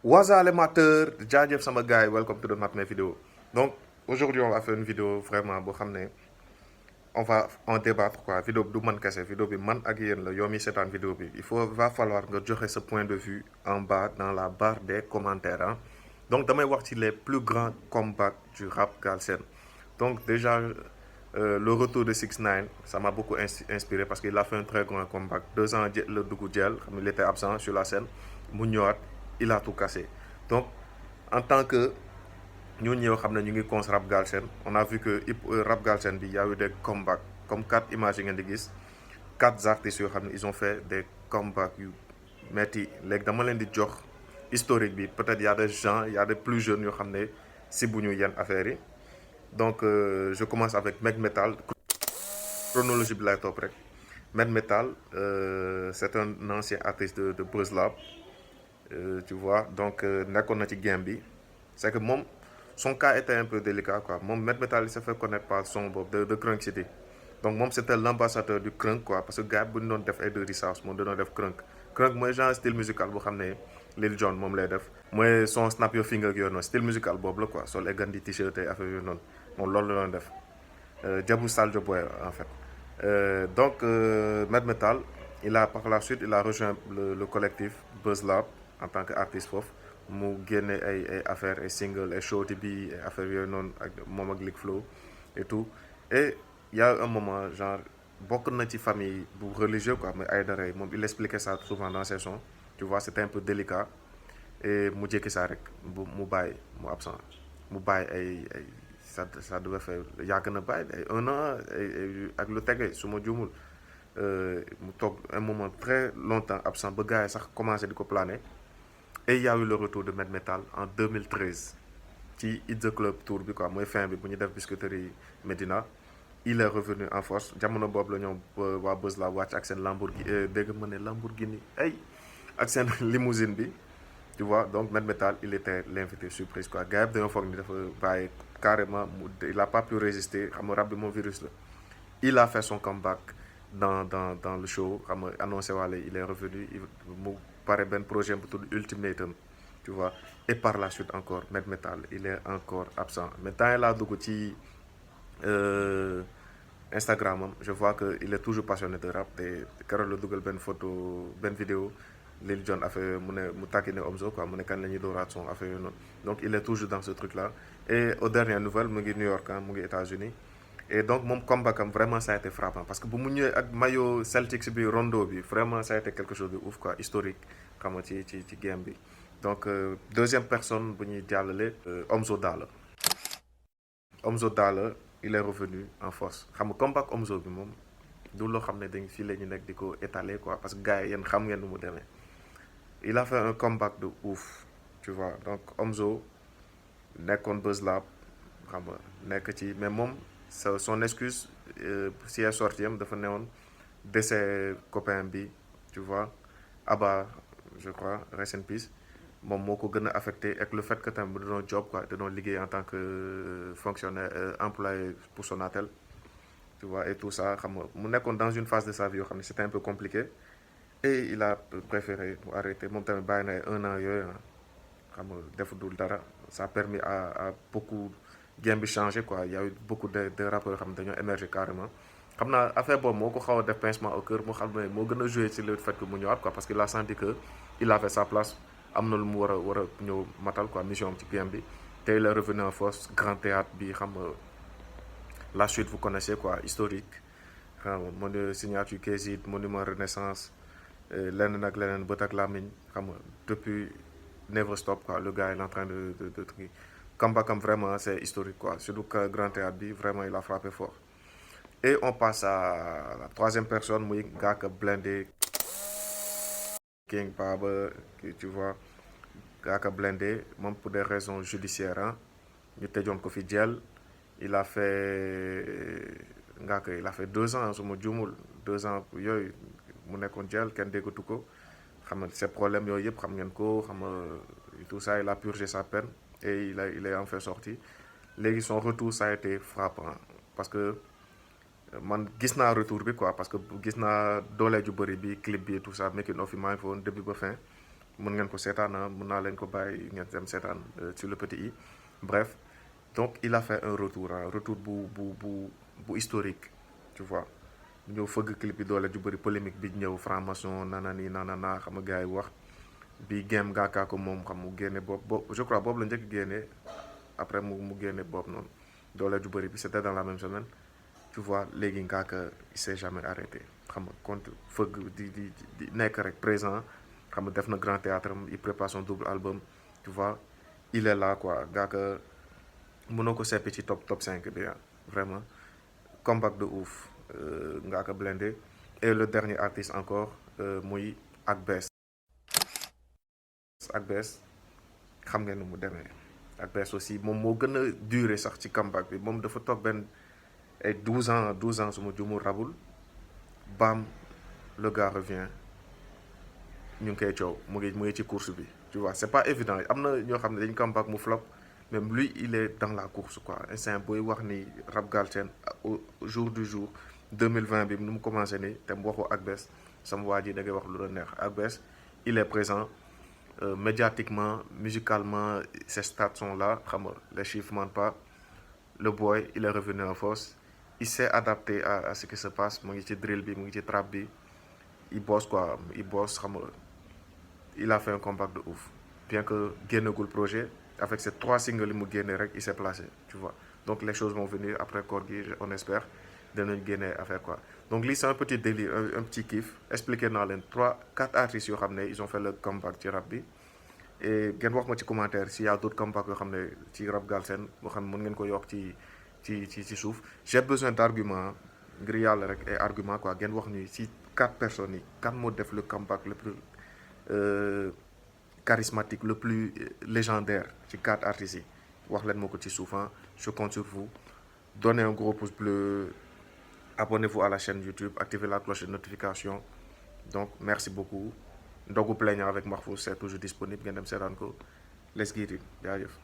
Waza les amateurs, jaajëf sama gars yi, welcome to the Matme vidéo. Donc aujourd'hui on va faire une vidéo vraiment boo xam ne on va en débattre quoi. Vidéo bi du man kese, vidéo bi man ak yéen la yow mi seetaan vidéo bi. Va falloir nga joxe ce point de vue en bas dans la barre des commentaires hein. Donc damay wax ci les plus grands comebacks du rap galsen. Donc déjà le retour de 6ix9ine ça m'a beaucoup inspiré parce qu'il a fait un très grand comeback. 2 ans le dugg jël xam il était absent sur la scène mu ñëwaat il a tout cassé. Donc en tant que ñooñu ñoo xam ne ñu ngi cons rap galsen on a vu que rap galsen bi y a eu des comebacks comme 4 images yi ngeen di gis 4 artistes yoo xam ne ils ont fait des comebacks yu metti léegi dama leen di jox historique bi peut-être y a des gens y a des plus jeunes yoo xam ne si bu ñu yenn affaires yi donc je commence avec Meg Metal chronologie bi lay topp rek. Meg Metal c'est un ancien artiste de Buzz Lab tu vois donc nekkoon na ci game bi c'est que moom son cas était un peu délicat quoi moom Meg Metal il s'est fait connaître par son boobu de Crunk City donc moom c'était l'ambassadeur du crunk quoi parce que gars bu ñu doon def ay dirty south moom dañoo def crunk mooy genre style musical boo xam ne Lil Jon moom lay def mooy son snap your finger ak yooyu noonu style musical boobu la quoi sol ay gan di t-shirt ay affaire yooyu noonu moom loolu la doon def Jabu Saljo Boy en fait donc Meg Metal il a par la suite il a rejoint le collectif Buzz Lab en tant qu'artiste foofu mu génne ay affaires ay single ay shorty bi ay affaires yooyu noonu ak moom ak Lick Flow et tout et il y a un moment genre bokk na ci famille bu religieux quoi mais Aïdara moom il expliquait ça souvent dans ses sons tu vois c'était un peu délicat et mu jékki saa rek mu bàyyi mu absent mu bàyyi ay ça devait faire yàgg na bàyyi ay 1 an ak lu tege su ma juumul mu toog un moment très longtemps absent ba gars yi sax commencé di ko planer. Et il y a eu le retour de Meg Metal en 2013 ci It's the Club tour bi quoi mooy fin bi bu ñu def Biscuiterie Medina il est revenu en force jamono boobu la ñoom waa Buzz la wàcc ak seen Lamborghini dégg ma ne Lamborghini ay ak seen limousine bi tu vois donc Meg Metal il était l'invité surprise quoi gars yi dañoo foog ni dafa bàyyi carrément il a pas pu résister xam nga rab bi moom virus la il a fait son comeback dans le show xam nga annoncé waale il est revenu mu pare benn projet bu tudd Ultimatum tu vois et par la suite encore Meg Metal il est encore absent mais temps yi laa dugg ci Instagram am je vois que il est toujours passionné de rap te keroog la dugal benn photo benn vidéo Lil Jon affaire mu ne mu tàkki ne Omzo quoi mu ne kan la ñuy dooraat son affaire yooyu noonu donc il est toujours dans ce truc là et aux dernières nouvelles mu ngi New York mu ngi États-Unis et donc moom comeback am vraiment ça a été frappant parce que bu mu ñëwee ak maillot Celtics bi Rondo bi vraiment ça a été quelque chose de ouf quoi historique xam nga ci game bi donc deuxième personne bu ñuy jàllale Omzo Dollar il est revenu en force xam nga comeback Omzo bi moom du loo xam ne dañ fii la ñu nekk di ko étaler quoi parce que gars yi yéen xam ngeen nu mu demee il a fait un comeback de ouf tu vois donc Omzo nekkoon Buzz Lab xam nga nekk ci mais moom son excuse si est sorti am dafa newoon décès copain bi tu vois Abba je crois rest in peace moom moo ko gën a affecté ak le fait que tamit da doon job quoi da doon liggéey en tant que fonctionnaire employé pour Sonatel tu vois et tout ça xam nga mu nekkoon dans une phase de sa vie yoo xam ne c'était un peu compliqué et il a préféré mu arrêter moom tamit bàyyi na 1 an yooyu xam nga def dul dara ça a permis à beaucoup game bi changé quoi il y a eu beaucoup de rappeurs yoo xam ne dañoo émerger carrément xam naa affaire boobu moo ko xaw a def pincement au cœur moo xam ne moo gën a joué ci le fait que mu ñëwaat quoi parce qu'il a senti que il avait sa place am na lu mu war a ñëw matal quoi mission am ci game bi te il est revenu en force grand théâtre bi xam nga la suite vous connaissez quoi historique xam nga mon signature Kézit monument Renaissance leneen ak leneen bët ak làmmiñ xam nga depuis Never Stop quoi le gars il est en train de truc comeback am vraiment c'est historique quoi surtout que grand théâtre bi vraiment il a frappé fort et on passe à la troisième personne muy Ngaaka Blindé King Baba tu vois Ngaaka Blindé moom pour des raisons judiciaires ñu tëjoon ko fi jël il a fait Ngaaka il a fait 2 ans su ma juumul 2 ans yooyu mu nekkoon jël kenn déggatu ko xam nga ces problèmes yooyu yëpp xam ngeen ko xam nga tout ça il a purgé sa peine et il est enfin sorti léegi son retour ça a été frappant parce que man gis naa retour bi quoi parce que gis naa doole ju bëri bi clip bi et tout ça making of yi maa ngi fa woon début ba fin mën ngeen ko seetaan mën naa leen ko bàyyi ngeen dem seetaan sur le petit i. Bref, donc il a fait un retour retour bu historique, tu vois. ñëw fëgg clip bi doole ju bëri polémique bi ñëw franc-maçon nanani nanana xam nga gars yi wax bi game Ngaaka ko moom xam mu génne bopp je crois boobu la njëkk génne après mu génne bopp noonu doole ju bëri bi c'était dans la même semaine, tu vois. Léegi Ngaaka il s'est jamais arrêté xam nga compte fëgg di nekk rek présent xam nga def na grand théâtre, il prépare son double album, tu vois. Il est là quoi. Ngaaka mënoo ko seppi ci top 5 bi vraiment comeback de ouf. Ngaaka Blindé. Et le dernier artiste encore muy Akbess. Akbess xam ngeen nu mu demee. Akbess aussi moom moo gën a duré sax ci comeback bi moom dafa toog benn ay 12 ans su ma jumul rabul bam le gars revient ñu ngi koy coow mu ngi ci course bi, tu vois. C'est pas évident, am na ñoo xam ne dañu comeback mu flop, même lui il est dans la course quoi. Instant booy wax ni rap Galsen au jour du jour 2020 bi nu mu commencé nii te mu waxu Akbess sama waa ji da ngay wax lu la neex. Akbess il est présent médiatiquement, musicalement, ses stats sont là, xam nga les chiffres mentent pas. Le boy il est revenu en force, il s'est adapté à ce qui se passe, mu ngi ci drill bi mu ngi ci trap bi, il bosse quoi, il bosse xam nga. Il a fait un comeback de ouf, bien que génnagul projet. Avec ces 3 singles yi mu génne rek il s'est placé, tu vois. Donc les choses vont venir après koor gi on espère danañ génne affaire quoi. Donc lii c'est un petit délire, un petit kiff. Expliqué naa leen 4 artistes yoo xam ne ils ont fait le comeback ci rap bi. Et ngeen wax ma ci commentaire s'il y a d'autres comebacks yoo xam ne ci rap Galsen boo xam ne mën ngeen ko yokk ci suuf. J'ai besoin d'arguments ngir yàlla rek et argument quoi. Ngeen wax ni ci 4 personnes yi kan moo def le comeback le plus charismatique, le plus légendaire ci 4 artistes yi. Wax leen ma ko ci suuf. Je compte sur vous. Donnez un gros pouce bleu, abonnez-vous à la chaîne YouTube, activez la cloche de notification. Donc merci beaucoup. Ndogu Plaignant avec Mahfouz c'est toujours disponible ngeen dem seetaan ko. Let's get it jaajëf.